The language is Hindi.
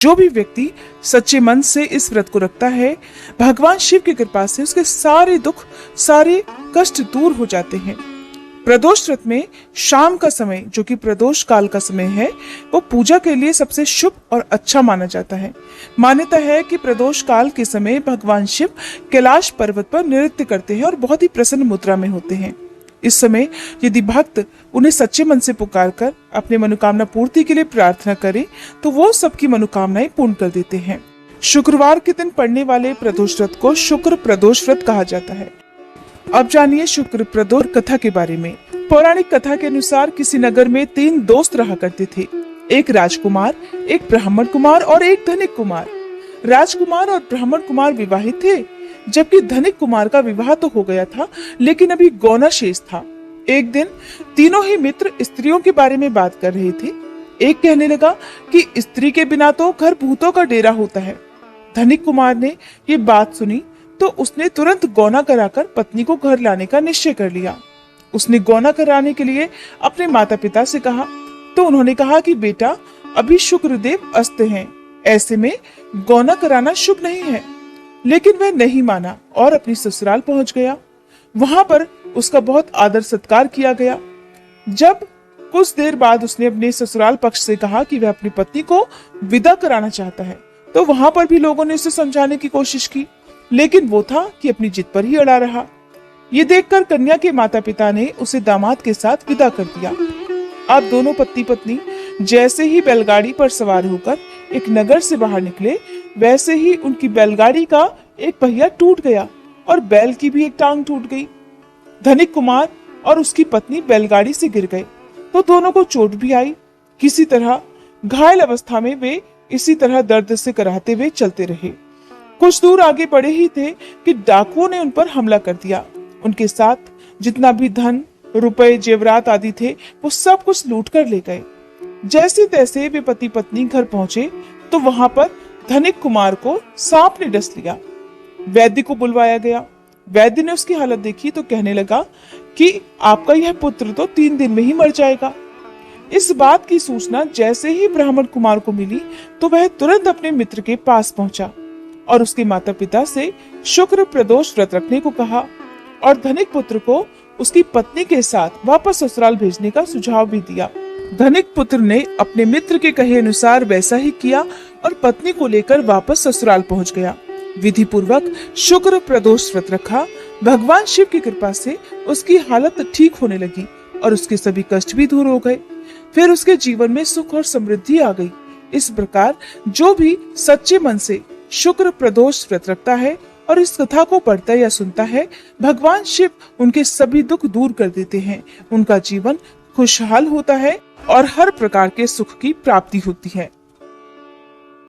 जो भी व्यक्ति सच्चे मन से इस व्रत को रखता है, भगवान शिव की कृपा से उसके सारे दुख, सारे कष्ट दूर हो जाते हैं। प्रदोष व्रत में शाम का समय, जो कि प्रदोष काल का समय है, वो पूजा के लिए सबसे शुभ और अच्छा माना जाता है। मान्यता है कि प्रदोष काल के समय भगवान शिव कैलाश पर्वत पर नृत्य करते हैं और बहुत ही प्रसन्न मुद्रा में होते हैं। इस समय यदि भक्त उन्हें सच्चे मन से पुकार कर अपने मनोकामना पूर्ति के लिए प्रार्थना करें तो वो सबकी मनोकामनाएं पूर्ण कर देते हैं। शुक्रवार के दिन पड़ने वाले प्रदोष व्रत को शुक्र प्रदोष व्रत कहा जाता है। अब जानिए शुक्र प्रदोष कथा के बारे में। पौराणिक कथा के अनुसार किसी नगर में 3 दोस्त रहा करते थे, एक राजकुमार, एक ब्राह्मण कुमार और एक धनिक कुमार। राजकुमार और ब्राह्मण कुमार विवाहित थे, जबकि धनिक कुमार का विवाह तो हो गया था, लेकिन अभी गौना शेष था। एक दिन तीनों ही मित्र स्त्रियों के बारे में बात कर रहे थे। एक कहने लगा कि स्त्री के बिना तो घर भूतों का डेरा होता है। धनिक कुमार ने ये बात सुनी तो उसने तुरंत गौना कराकर पत्नी को घर लाने का निश्चय कर लिया। उसने गौना कराने के लिए अपने माता पिता से कहा तो उन्होंने कहा कि बेटा, अभी शुक्रदेव अस्त हैं, ऐसे में गौना कराना शुभ नहीं है। लेकिन वह नहीं माना और अपनी ससुराल पहुंच गया। वहां पर उसका बहुत आदर सत्कार किया गया। जब कुछ देर बाद उसने अपने ससुराल पक्ष से कहा कि वह अपनी पत्नी को विदा कराना चाहता है, तो वहां पर भी लोगों ने उसे समझाने की कोशिश की, लेकिन वो था कि अपनी जिद पर ही अड़ा रहा। ये देखकर कन्या के माता पिता ने उसे दामाद के साथ विदा कर दिया। अब दोनों पति पत्नी जैसे ही बैलगाड़ी पर सवार होकर एक नगर से बाहर निकले, वैसे ही उनकी बैलगाड़ी का एक पहिया टूट गया और बैल की भी एक टांग टूट गई। धनिक कुमार और उसकी पत्नी बैलगाड़ी से गिर गए तो दोनों को चोट भी आई। किसी तरह घायल अवस्था में वे इसी तरह दर्द से कराहते हुए चलते रहे। कुछ दूर आगे बढ़े ही थे कि डाकुओं ने उन पर हमला कर दिया। उनके साथ जितना भी धन, रुपए, जेवरात आदि थे, वो सब कुछ लूट कर ले गए। जैसे तैसे वे पति पत्नी घर पहुंचे तो वहां पर धनिक कुमार को सांप ने डस लिया। वैद्य को बुलवाया गया। वैद्य ने उसकी हालत देखी तो कहने लगा कि आपका यह पुत्र तो 3 दिन में ही मर जाएगा। इस बात की सूचना जैसे ही ब्राह्मण कुमार को मिली तो वह तुरंत अपने मित्र के पास पहुंचा और उसके माता पिता से शुक्र प्रदोष व्रत रखने को कहा और धनिक पुत्र को उसकी पत्नी के साथ वापस ससुराल भेजने का सुझाव भी दिया। धनिक पुत्र ने अपने मित्र के कहे अनुसार वैसा ही किया और पत्नी को लेकर वापस ससुराल पहुंच गया। विधि पूर्वक शुक्र प्रदोष व्रत रखा। भगवान शिव की कृपा से उसकी हालत ठीक होने लगी और उसके सभी कष्ट भी दूर हो गए। फिर उसके जीवन में सुख और समृद्धि आ गई। इस प्रकार जो भी सच्चे मन से शुक्र प्रदोष व्रत रखता है और इस कथा को पढ़ता या सुनता है, भगवान शिव उनके सभी दुख दूर कर देते हैं। उनका जीवन खुशहाल होता है और हर प्रकार के सुख की प्राप्ति होती है।